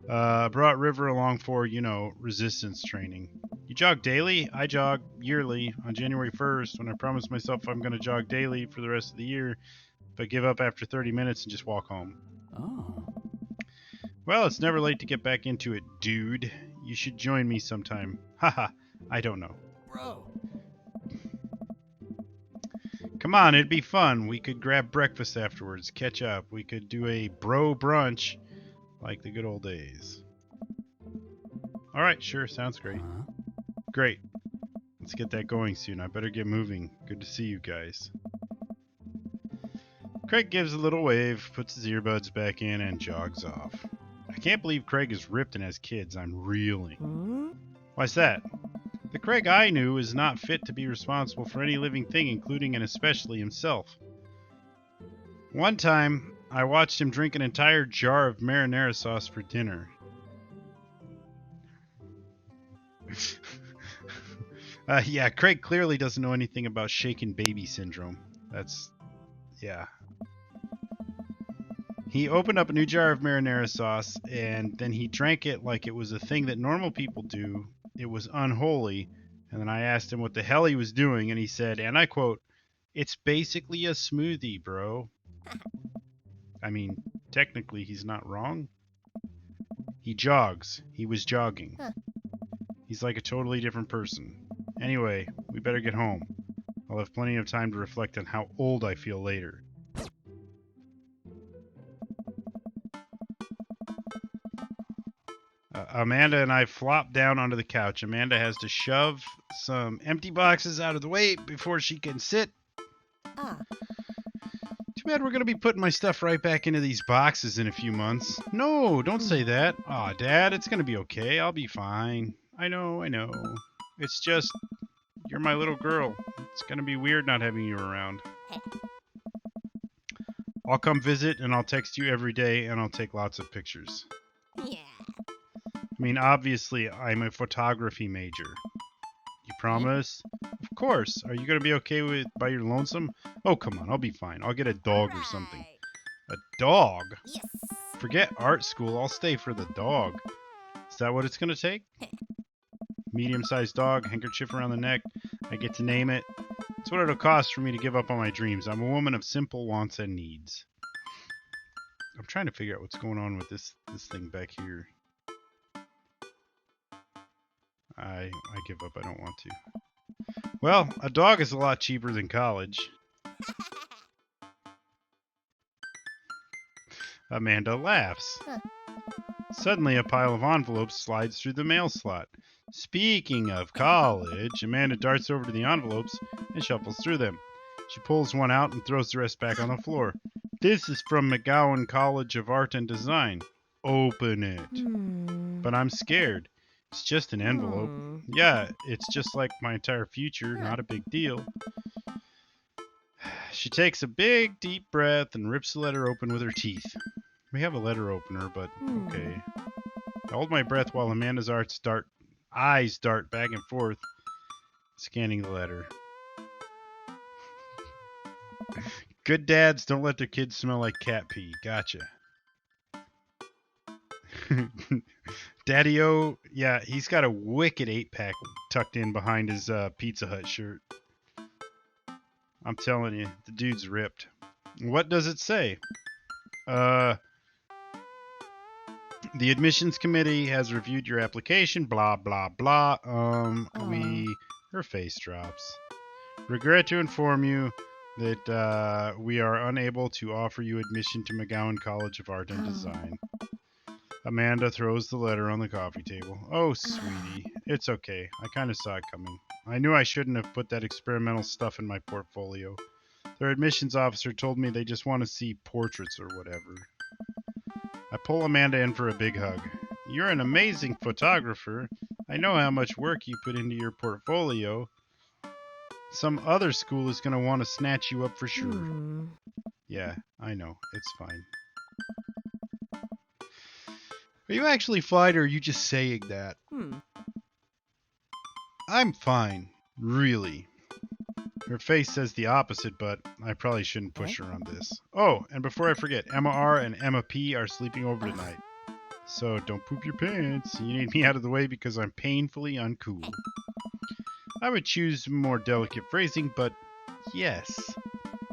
Brought River along for, resistance training. You jog daily? I jog yearly on January 1st when I promise myself I'm going to jog daily for the rest of the year, but give up after 30 minutes and just walk home. Well, it's never late to get back into it, dude. You should join me sometime. Haha, I don't know. Bro. Come on, it'd be fun. We could grab breakfast afterwards, catch up. We could do a bro brunch like the good old days. Alright, sure, sounds great. Great. Let's get that going soon. I better get moving. Good to see you guys. Craig gives a little wave, puts his earbuds back in, and jogs off. I can't believe Craig is ripped and has kids. I'm reeling. Why's that? The Craig I knew is not fit to be responsible for any living thing, including and especially himself. One time, I watched him drink an entire jar of marinara sauce for dinner. Yeah, Craig clearly doesn't know anything about shaken baby syndrome. Yeah. He opened up a new jar of marinara sauce, and then he drank it like it was a thing that normal people do. It was unholy. And then I asked him what the hell he was doing, and he said, and I quote, "It's basically a smoothie, bro." I mean, technically he's not wrong. He jogs. He was jogging. He's like a totally different person. Anyway, we better get home. I'll have plenty of time to reflect on how old I feel later. Amanda and I flop down onto the couch. Amanda has to shove some empty boxes out of the way before she can sit. Too bad we're going to be putting my stuff right back into these boxes in a few months. No, don't say that. Aw, Dad, it's going to be okay. I'll be fine. I know. It's just, you're my little girl. It's going to be weird not having you around. I'll come visit and I'll text you every day and I'll take lots of pictures. Yeah. I mean, obviously, I'm a photography major. You promise? Of course. Are you going to be okay by your lonesome? Oh, come on. I'll be fine. I'll get a dog or something. A dog? Yes. Forget art school. I'll stay for the dog. Is that what it's going to take? Medium-sized dog, handkerchief around the neck. I get to name it. It's what it'll cost for me to give up on my dreams. I'm a woman of simple wants and needs. I'm trying to figure out what's going on with this thing back here. I give up. I don't want to. Well, a dog is a lot cheaper than college. Amanda laughs. Huh. Suddenly, a pile of envelopes slides through the mail slot. Speaking of college, Amanda darts over to the envelopes and shuffles through them. She pulls one out and throws the rest back on the floor. This is from McGowan College of Art and Design. Open it. But I'm scared. It's just an envelope. Yeah, it's just like my entire future, not a big deal. She takes a big, deep breath and rips the letter open with her teeth. We have a letter opener, but okay. I hold my breath while Amanda's eyes dart back and forth, scanning the letter. Good dads don't let their kids smell like cat pee. Gotcha. Daddy-O, yeah, he's got a wicked 8-pack tucked in behind his Pizza Hut shirt. I'm telling you, the dude's ripped. What does it say? The admissions committee has reviewed your application, blah, blah, blah. Her face drops. Regret to inform you that we are unable to offer you admission to McGowan College of Art and Design. Amanda throws the letter on the coffee table. Oh, sweetie. It's okay. I kind of saw it coming. I knew I shouldn't have put that experimental stuff in my portfolio. Their admissions officer told me they just want to see portraits or whatever. I pull Amanda in for a big hug. You're an amazing photographer. I know how much work you put into your portfolio. Some other school is going to want to snatch you up for sure. Yeah, I know. It's fine. Are you actually fine, or are you just saying that? I'm fine. Really. Her face says the opposite, but I probably shouldn't push her on this. Oh, and before I forget, Emma R. and Emma P. are sleeping over tonight. So don't poop your pants. You need me out of the way because I'm painfully uncool. I would choose more delicate phrasing, but yes.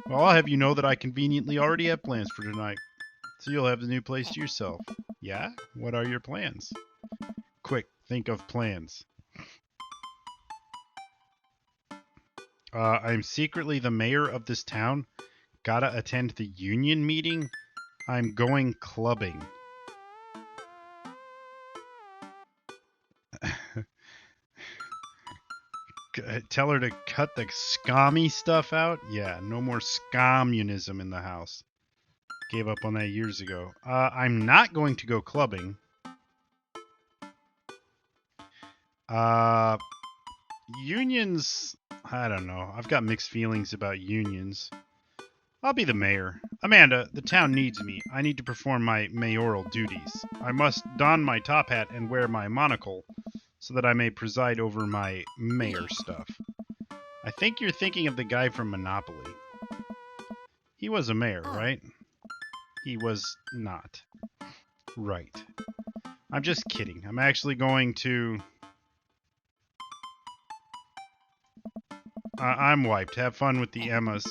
Well, I'll have you know that I conveniently already have plans for tonight. So you'll have the new place to yourself. Yeah? What are your plans? Quick, think of plans. I'm secretly the mayor of this town. Gotta attend the union meeting. I'm going clubbing. Tell her to cut the scammy stuff out. Yeah, no more scommunism in the house. Gave up on that years ago. I'm not going to go clubbing. Unions, I don't know. I've got mixed feelings about unions. I'll be the mayor. Amanda, the town needs me. I need to perform my mayoral duties. I must don my top hat and wear my monocle so that I may preside over my mayor stuff. I think you're thinking of the guy from Monopoly. He was a mayor, right? He was not. Right. I'm just kidding. I'm actually going to... I'm wiped. Have fun with the Emmas.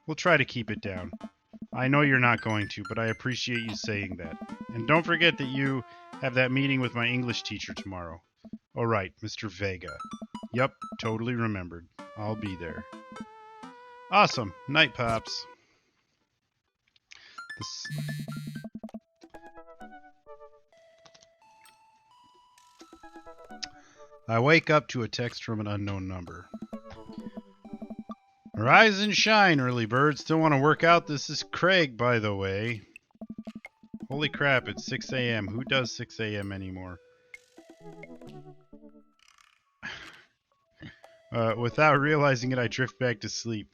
We'll try to keep it down. I know you're not going to, but I appreciate you saying that. And don't forget that you have that meeting with my English teacher tomorrow. Oh, right, Mr. Vega. Yep, totally remembered. I'll be there. Awesome. Night, Pops. I wake up to a text from an unknown number. Rise and shine, early bird. Still want to work out? This is Craig, by the way. Holy crap, it's 6 a.m. Who does 6 a.m. anymore? Without realizing it, I drift back to sleep.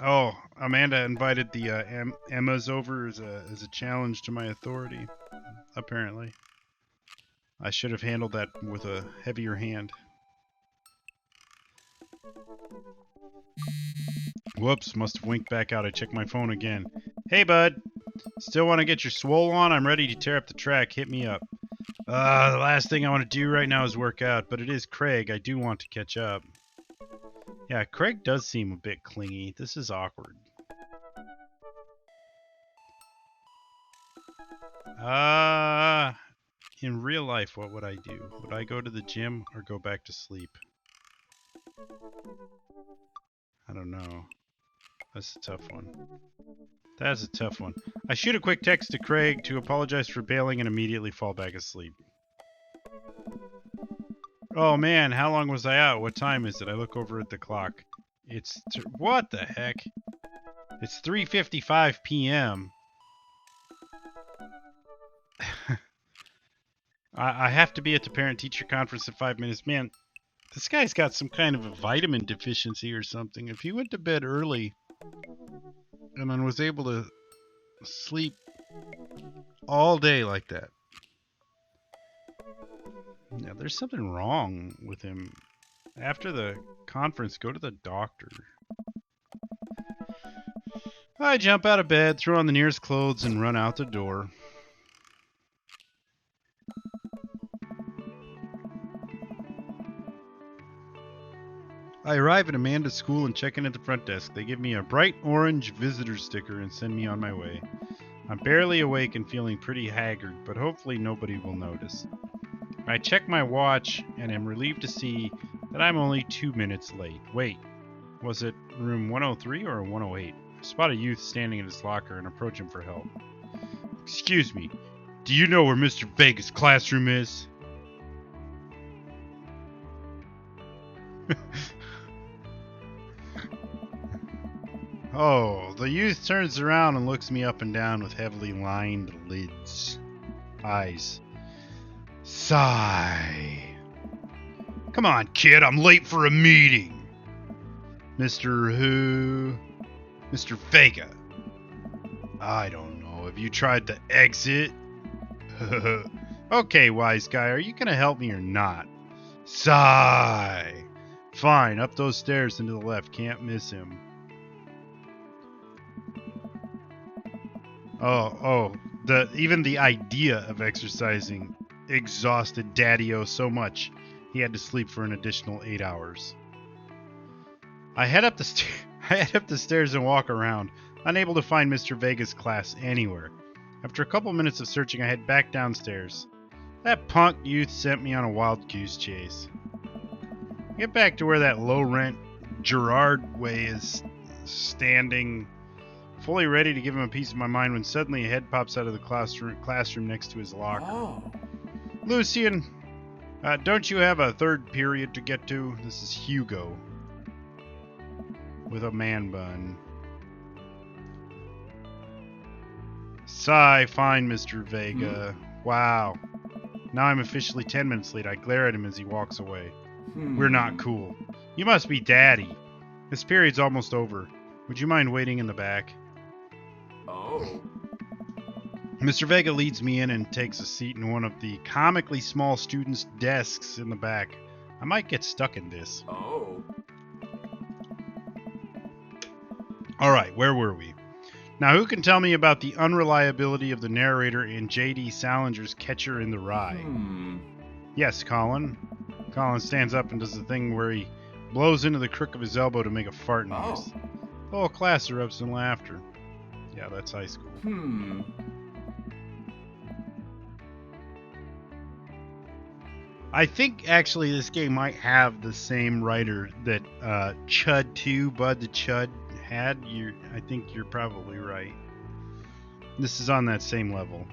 Oh, Amanda invited the Emmas over as a challenge to my authority, apparently. I should have handled that with a heavier hand. Whoops, must have winked back out. I checked my phone again. Hey, bud. Still want to get your swole on? I'm ready to tear up the track. Hit me up. The last thing I want to do right now is work out, but it is Craig. I do want to catch up. Yeah, Craig does seem a bit clingy. This is awkward. In real life, what would I do? Would I go to the gym or go back to sleep? I don't know. That's a tough one. That's a tough one. I shoot a quick text to Craig to apologize for bailing and immediately fall back asleep. Oh man, how long was I out? What time is it? I look over at the clock. What the heck? It's 3:55 p.m. I have to be at the parent-teacher conference in 5 minutes. Man, this guy's got some kind of a vitamin deficiency or something. If he went to bed early and then was able to sleep all day like that. Yeah, there's something wrong with him. After the conference, go to the doctor. I jump out of bed, throw on the nearest clothes, and run out the door. I arrive at Amanda's school and check in at the front desk. They give me a bright orange visitor sticker and send me on my way. I'm barely awake and feeling pretty haggard, but hopefully nobody will notice. I check my watch and am relieved to see that I'm only 2 minutes late. Wait, was it room 103 or 108? I spot a youth standing in his locker and approach him for help. Excuse me, do you know where Mr. Vega's classroom is? Oh, the youth turns around and looks me up and down with heavily lined eyes. Sigh. Come on, kid, I'm late for a meeting. Mr. Who? Mr. Vega. I don't know. Have you tried the exit? Okay, wise guy, are you gonna help me or not? Sigh. Fine, up those stairs and to the left. Can't miss him. Even the idea of exercising exhausted Daddy-O so much he had to sleep for an additional 8 hours. I head up the stairs and walk around, unable to find Mr. Vega's class anywhere. After a couple minutes of searching, I head back downstairs. That punk youth sent me on a wild goose chase. I get back to where that low-rent Gerard Way is standing, fully ready to give him a piece of my mind when suddenly a head pops out of the classroom next to his locker. Oh. Lucian, don't you have a third period to get to? This is Hugo. With a man bun. Sigh, fine, Mr. Vega. Wow. Now I'm officially 10 minutes late. I glare at him as he walks away. We're not cool. You must be Daddy. This period's almost over. Would you mind waiting in the back? Oh. Mr. Vega leads me in and takes a seat in one of the comically small students' desks in the back. I might get stuck in this. Oh. Alright, where were we? Now, who can tell me about the unreliability of the narrator in J.D. Salinger's Catcher in the Rye? Yes, Colin. Colin stands up and does the thing where he blows into the crook of his elbow to make a fart noise. The whole class erupts in laughter. Yeah, that's high school. I think, actually, this game might have the same writer that Chud 2, Bud the Chud, had. I think you're probably right. This is on that same level.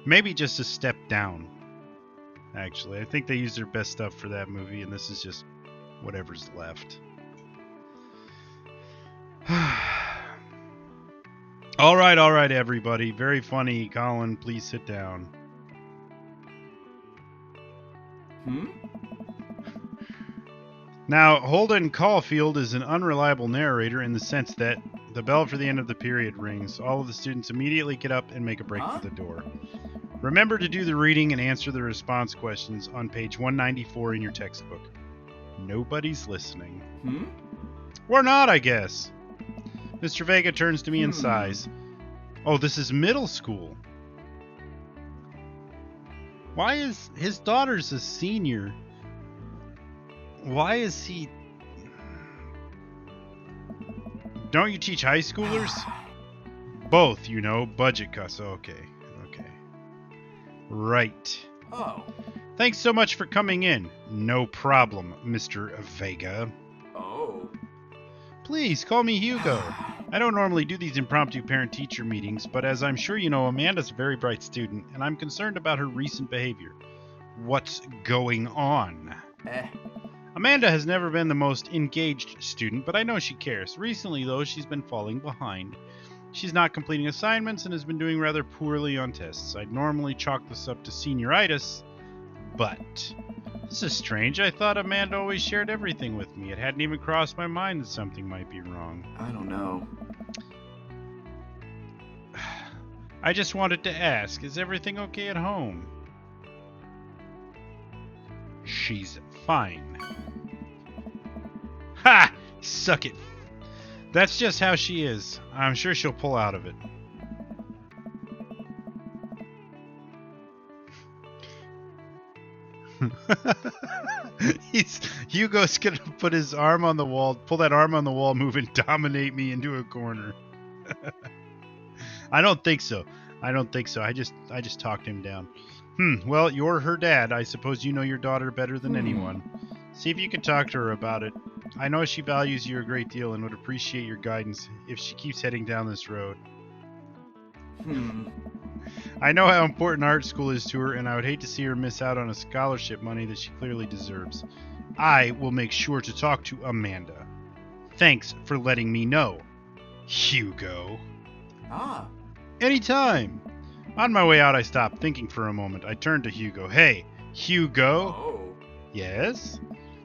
Maybe just a step down, actually. I think they used their best stuff for that movie, and this is just whatever's left. All right, everybody. Very funny. Colin, please sit down. Now, Holden Caulfield is an unreliable narrator in the sense that the bell for the end of the period rings. All of the students immediately get up and make a break for the door. Remember to do the reading and answer the response questions on page 194 in your textbook. Nobody's listening. Or not, I guess. Mr. Vega turns to me and sighs. Oh, this is middle school. Why is his daughter's a senior? Why is he... Don't you teach high schoolers? Both, you know. Budget cuts. Okay. Right. Oh. Thanks so much for coming in. No problem, Mr. Vega. Oh. Please, call me Hugo. I don't normally do these impromptu parent-teacher meetings, but as I'm sure you know, Amanda's a very bright student, and I'm concerned about her recent behavior. What's going on? Amanda has never been the most engaged student, but I know she cares. Recently, though, she's been falling behind. She's not completing assignments and has been doing rather poorly on tests. I'd normally chalk this up to senioritis, but this is strange. I thought Amanda always shared everything with me. It hadn't even crossed my mind that something might be wrong. I don't know. I just wanted to ask, is everything okay at home? She's fine. Ha! Suck it. That's just how she is. I'm sure she'll pull out of it. Hugo's gonna put his arm on the wall, pull that arm on the wall move and dominate me into a corner. I don't think so. I just talked him down. Well, you're her dad. I suppose you know your daughter better than anyone. See if you can talk to her about it. I know she values you a great deal and would appreciate your guidance if she keeps heading down this road. I know how important art school is to her, and I would hate to see her miss out on a scholarship money that she clearly deserves. I will make sure to talk to Amanda. Thanks for letting me know, Hugo. Anytime. On my way out, I stopped, thinking for a moment. I turned to Hugo. Hey, Hugo? Oh. Yes?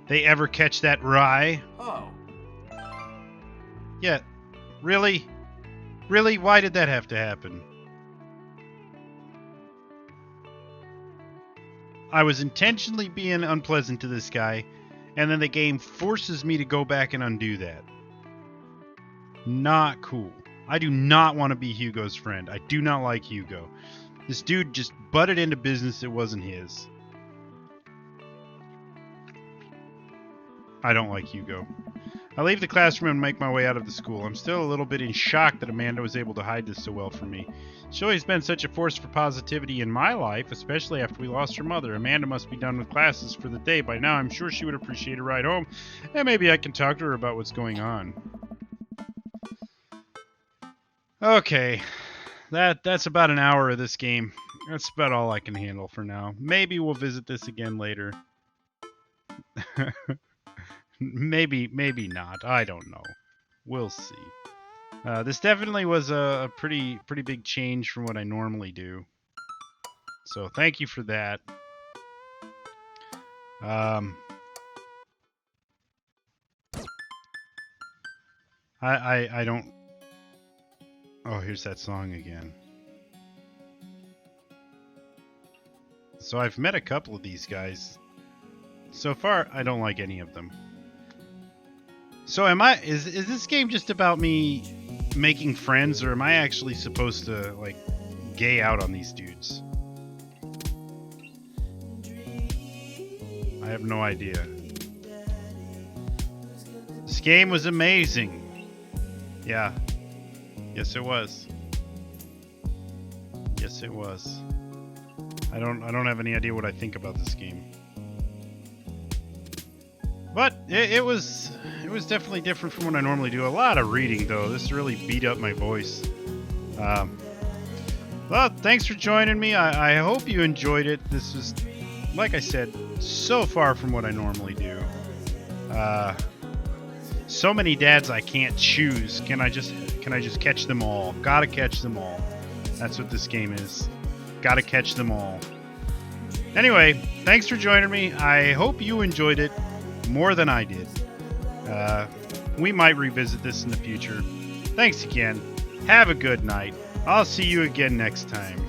They ever catch that rye? Oh. Yeah. Really? Really? Why did that have to happen? I was intentionally being unpleasant to this guy, and then the game forces me to go back and undo that. Not cool. I do not want to be Hugo's friend. I do not like Hugo. This dude just butted into business that wasn't his. I don't like Hugo. I leave the classroom and make my way out of the school. I'm still a little bit in shock that Amanda was able to hide this so well from me. She's always been such a force for positivity in my life, especially after we lost her mother. Amanda must be done with classes for the day by now. I'm sure she would appreciate a ride home, and maybe I can talk to her about what's going on. Okay, that's about an hour of this game. That's about all I can handle for now. Maybe we'll visit this again later. Maybe not. I don't know. We'll see. This definitely was a pretty big change from what I normally do. So thank you for that. I don't. Oh, here's that song again. So I've met a couple of these guys. So far, I don't like any of them. So is this game just about me making friends, or am I actually supposed to, like, gay out on these dudes? I have no idea. This game was amazing. Yeah. Yes, it was. Yes, it was. I don't have any idea what I think about this game. But it was definitely different from what I normally do. A lot of reading, though. This really beat up my voice. Well, thanks for joining me. I hope you enjoyed it. This was, like I said, so far from what I normally do. So many dads I can't choose. Can I just catch them all? Gotta catch them all. That's what this game is. Gotta catch them all. Anyway, thanks for joining me. I hope you enjoyed it more than I did. We might revisit this in the future. Thanks again. Have a good night. I'll see you again next time.